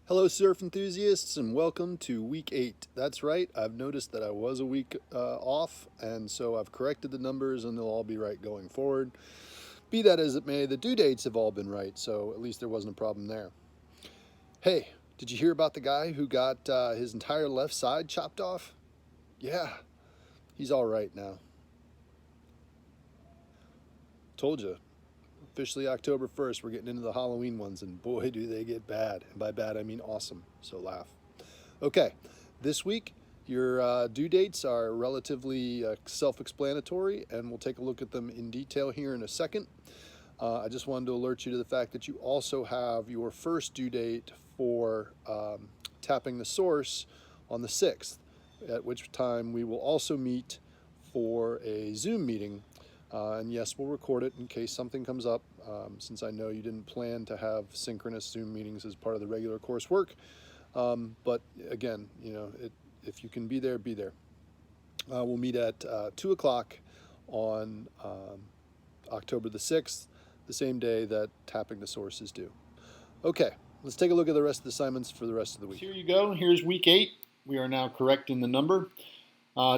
Hello, surf enthusiasts, and welcome to week 8. That's right, I've noticed that I was a week off, and so I've corrected the numbers, and they'll all be right going forward. Be that as it may, the due dates have all been right, so at least there wasn't a problem there. Hey, did you hear about the guy who got his entire left side chopped off? Yeah, he's all right now. Told you. Officially October 1st, we're getting into the Halloween ones, and boy, do they get bad. And by bad, I mean awesome, so laugh. Okay, this week your due dates are relatively self explanatory, and we'll take a look at them in detail here in a second. I just wanted to alert you to the fact that you also have your first due date for tapping the source on the 6th, at which time we will also meet for a Zoom meeting. And yes, we'll record it in case something comes up, since I know you didn't plan to have synchronous Zoom meetings as part of the regular coursework. But again, if you can be there, be there. We'll meet at 2 o'clock on October the 6th, the same day that tapping the source is due. Okay, let's take a look at the rest of the assignments for the rest of the week. Here you go. Here's week 8. We are now correcting the number.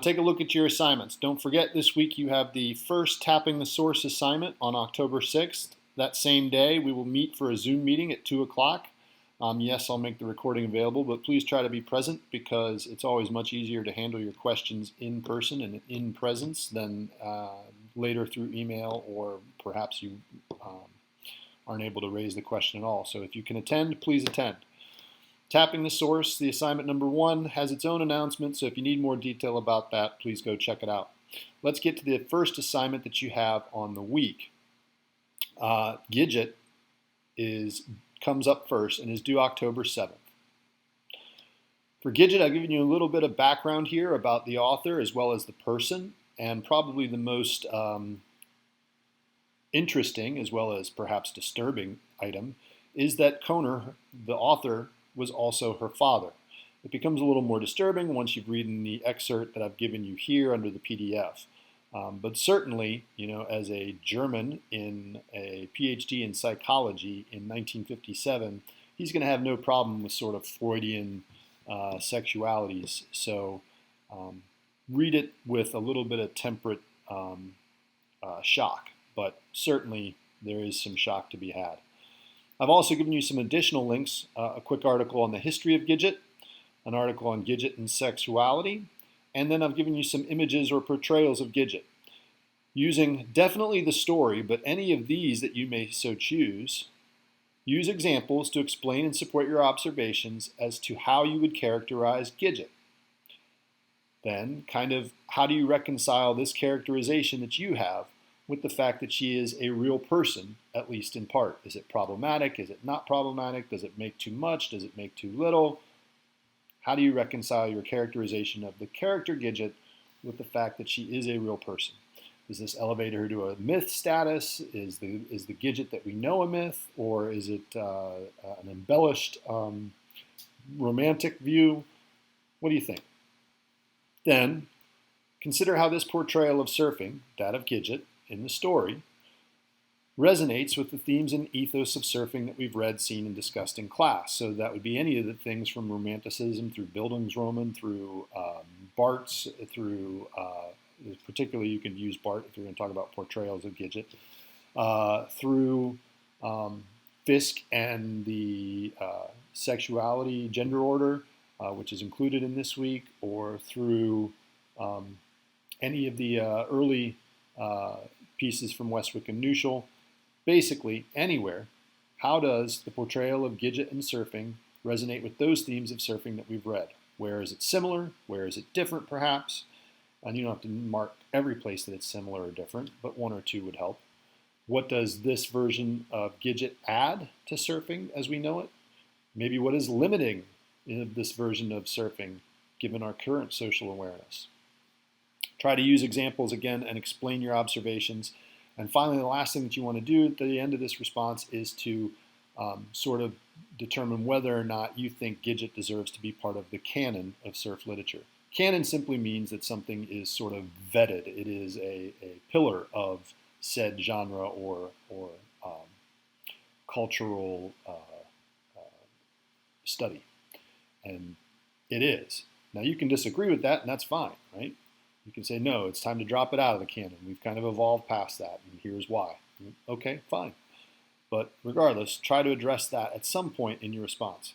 Take a look at your assignments. Don't forget this week you have the first Tapping the Source assignment on October 6th. That same day we will meet for a Zoom meeting at 2 o'clock. Yes, I'll make the recording available, but please try to be present because it's always much easier to handle your questions in person and in presence than later through email, or perhaps you aren't able to raise the question at all. So if you can attend, please attend. Tapping the Source, the assignment number 1, has its own announcement, so if you need more detail about that, please go check it out. Let's get to the first assignment that you have on the week. Gidget comes up first and is due October 7th. For Gidget, I've given you a little bit of background here about the author as well as the person, and probably the most interesting as well as perhaps disturbing item is that Kohner, the author, was also her father. It becomes a little more disturbing once you've read the excerpt that I've given you here under the PDF. But certainly, as a German in a PhD in psychology in 1957, he's going to have no problem with sort of Freudian sexualities. So read it with a little bit of temperate shock, but certainly there is some shock to be had. I've also given you some additional links, a quick article on the history of Gidget, an article on Gidget and sexuality, and then I've given you some images or portrayals of Gidget. Using definitely the story, but any of these that you may so choose, use examples to explain and support your observations as to how you would characterize Gidget. Then, how do you reconcile this characterization that you have with the fact that she is a real person, at least in part? Is it problematic? Is it not problematic? Does it make too much? Does it make too little? How do you reconcile your characterization of the character Gidget with the fact that she is a real person? Does this elevate her to a myth status? Is the Gidget that we know a myth, or is it an embellished romantic view? What do you think? Then, consider how this portrayal of surfing, that of Gidget, in the story, resonates with the themes and ethos of surfing that we've read, seen, and discussed in class. So that would be any of the things from Romanticism through Bildungsroman, through Barthes, through, particularly you can use Barthes if you're going to talk about portrayals of Gidget, through Fisk and the sexuality, gender order, which is included in this week, or through any of the early pieces from Westwick and Neuschel. Basically, anywhere, how does the portrayal of Gidget and surfing resonate with those themes of surfing that we've read? Where is it similar? Where is it different, perhaps? And you don't have to mark every place that it's similar or different, but one or two would help. What does this version of Gidget add to surfing as we know it? Maybe what is limiting in this version of surfing given our current social awareness? Try to use examples again and explain your observations. And finally, the last thing that you want to do at the end of this response is to sort of determine whether or not you think Gidget deserves to be part of the canon of surf literature. Canon simply means that something is sort of vetted. It is a pillar of said genre or cultural study. And it is. Now you can disagree with that, and that's fine, right? You can say, no, it's time to drop it out of the canon. We've kind of evolved past that, and here's why. Okay, fine. But regardless, try to address that at some point in your response.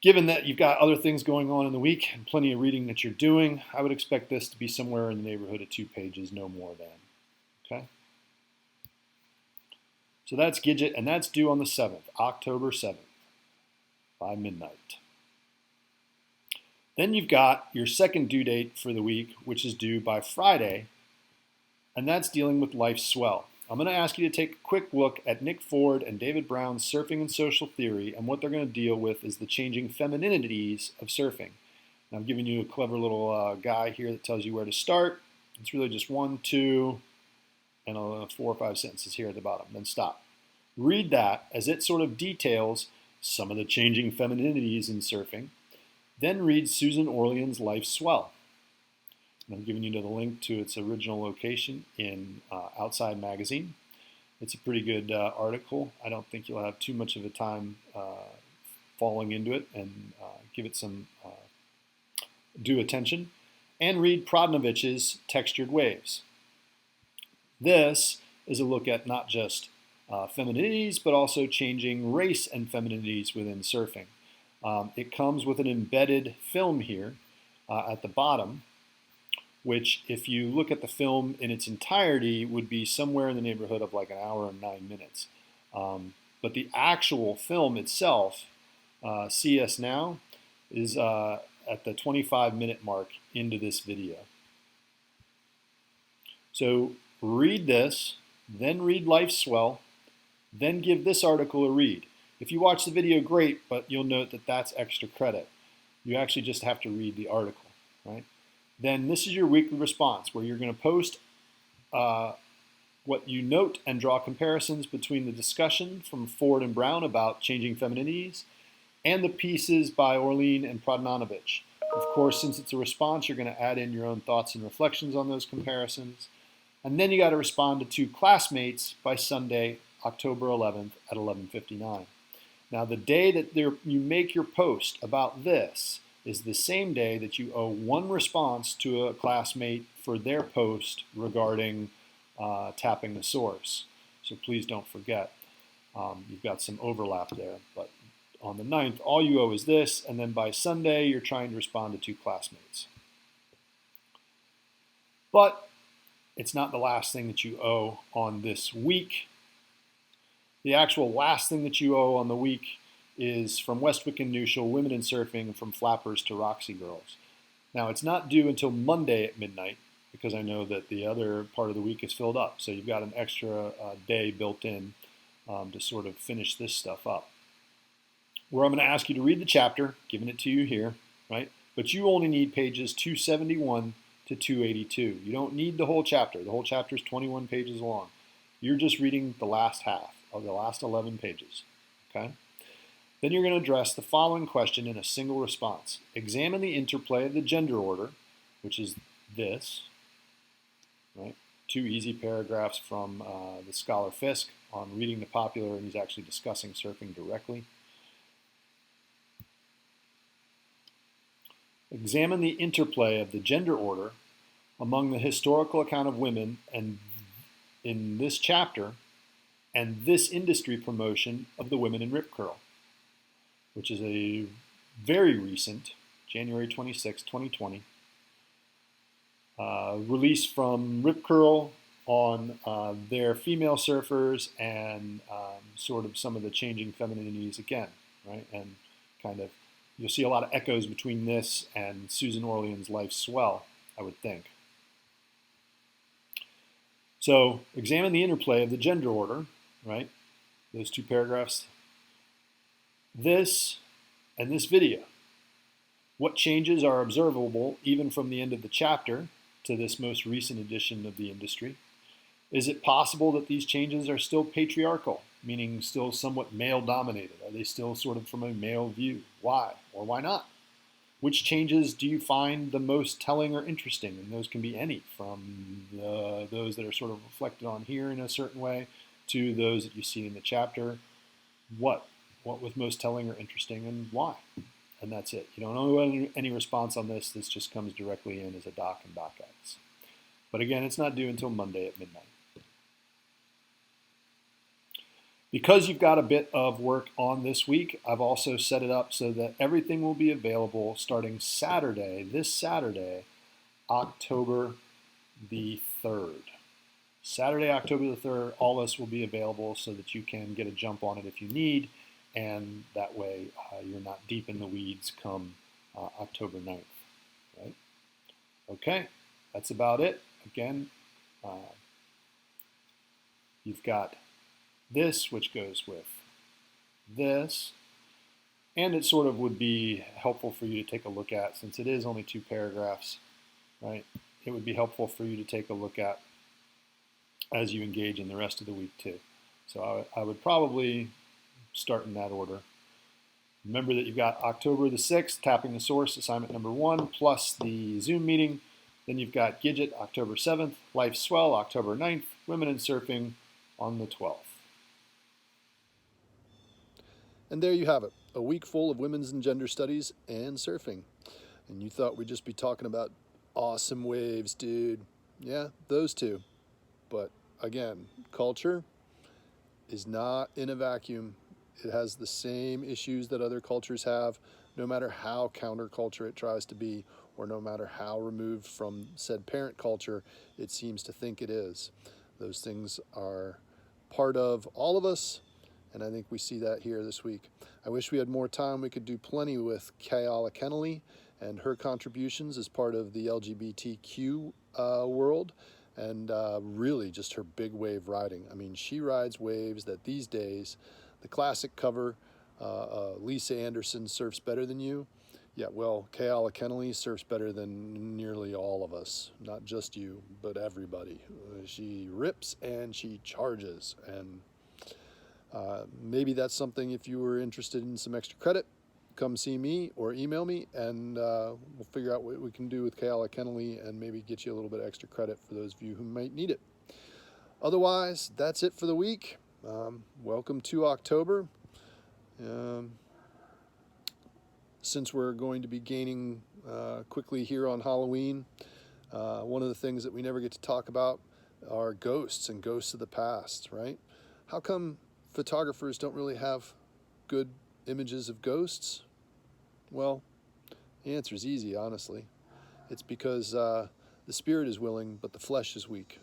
Given that you've got other things going on in the week and plenty of reading that you're doing, I would expect this to be somewhere in the neighborhood of 2 pages, no more than. Okay? So that's Gidget, and that's due on the 7th, October 7th, by midnight. Then you've got your second due date for the week, which is due by Friday, and that's dealing with Life's Swell. I'm going to ask you to take a quick look at Nick Ford and David Brown's Surfing and Social Theory, and what they're going to deal with is the changing femininities of surfing. And I'm giving you a clever little guy here that tells you where to start. It's really just 1, 2, and 4 or 5 sentences here at the bottom, then stop. Read that as it sort of details some of the changing femininities in surfing. Then read Susan Orlean's Life's Swell. And I'm giving you the link to its original location in Outside Magazine. It's a pretty good article. I don't think you'll have too much of a time falling into it, and give it some due attention. And read Prodnovich's Textured Waves. This is a look at not just femininities, but also changing race and femininities within surfing. It comes with an embedded film here at the bottom, which, if you look at the film in its entirety, would be somewhere in the neighborhood of like 1 hour and 9 minutes. But the actual film itself, CS Now, is at the 25-minute mark into this video. So read this, then read Life's Swell, then give this article a read. If you watch the video, great, but you'll note that that's extra credit. You actually just have to read the article, right? Then this is your weekly response, where you're going to post what you note and draw comparisons between the discussion from Ford and Brown about changing femininities and the pieces by Orlean and Prodnonovich. Of course, since it's a response, you're going to add in your own thoughts and reflections on those comparisons. And then you got to respond to 2 classmates by Sunday, October 11th at 11:59. Now, the day that you make your post about this is the same day that you owe 1 response to a classmate for their post regarding tapping the source. So please don't forget. You've got some overlap there. But on the 9th, all you owe is this, and then by Sunday, you're trying to respond to 2 classmates. But it's not the last thing that you owe on this week. The actual last thing that you owe on the week is from Westwick and Neuschel, Women in Surfing, From Flappers to Roxy Girls. Now, it's not due until Monday at midnight, because I know that the other part of the week is filled up. So you've got an extra day built in to sort of finish this stuff up. Where I'm going to ask you to read the chapter, giving it to you here, right? But you only need pages 271 to 282. You don't need the whole chapter. The whole chapter is 21 pages long. You're just reading the last half of the last 11 pages, okay? Then you're going to address the following question in a single response. Examine the interplay of the gender order, which is this, right? 2 easy paragraphs from the scholar Fisk on reading the popular, and he's actually discussing surfing directly. Examine the interplay of the gender order among the historical account of women and in this chapter and this industry promotion of the women in Rip Curl, which is a very recent, January 26, 2020, release from Rip Curl on their female surfers and sort of some of the changing femininities again, right? And kind of, you'll see a lot of echoes between this and Susan Orlean's Life's Swell, I would think. So examine the interplay of the gender order, right? Those 2 paragraphs. This and this video. What changes are observable even from the end of the chapter to this most recent edition of the industry? Is it possible that these changes are still patriarchal, meaning still somewhat male-dominated? Are they still sort of from a male view? Why or why not? Which changes do you find the most telling or interesting? And those can be any, from those that are sort of reflected on here in a certain way to those that you see in the chapter. What what was most telling or interesting and why. And that's it. You don't owe any response on this. This just comes directly in as a doc and docx. But again, it's not due until Monday at midnight. Because you've got a bit of work on this week, I've also set it up so that everything will be available starting Saturday, this Saturday, October the 3rd. Saturday, October the 3rd, all this will be available so that you can get a jump on it if you need, and that way you're not deep in the weeds come October 9th, right? Okay, that's about it. Again, you've got this, which goes with this, and it sort of would be helpful for you to take a look at, since it is only 2 paragraphs, right? It would be helpful for you to take a look at as you engage in the rest of the week too. So I would probably start in that order. Remember that you've got October the 6th, tapping the source, assignment number 1, plus the Zoom meeting. Then you've got Gidget, October 7th, Life Swell, October 9th, Women in Surfing on the 12th. And there you have it, a week full of women's and gender studies and surfing. And you thought we'd just be talking about awesome waves, dude. Yeah, those two. But again, culture is not in a vacuum. It has the same issues that other cultures have, no matter how counterculture it tries to be, or no matter how removed from said parent culture it seems to think it is. Those things are part of all of us, and I think we see that here this week. I wish we had more time. We could do plenty with Kayala Kennelly and her contributions as part of the LGBTQ world, and really just her big wave riding. I mean, she rides waves that these days, the classic cover, Lisa Anderson surfs better than you. Yeah, well, Kayala Kennelly surfs better than nearly all of us. Not just you, but everybody. She rips and she charges, and maybe that's something, if you were interested in some extra credit, come see me or email me, and we'll figure out what we can do with Kayala Kennelly and maybe get you a little bit extra credit for those of you who might need it. Otherwise, that's it for the week. Welcome to October. Since we're going to be gaining quickly here on Halloween, one of the things that we never get to talk about are ghosts and ghosts of the past, right? How come photographers don't really have good images of ghosts? Well, the answer is easy, honestly. It's because the spirit is willing, but the flesh is weak.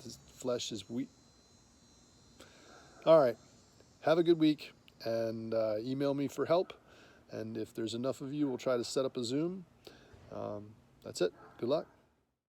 The flesh is weak. All right. Have a good week, and email me for help. And if there's enough of you, we'll try to set up a Zoom. That's it. Good luck.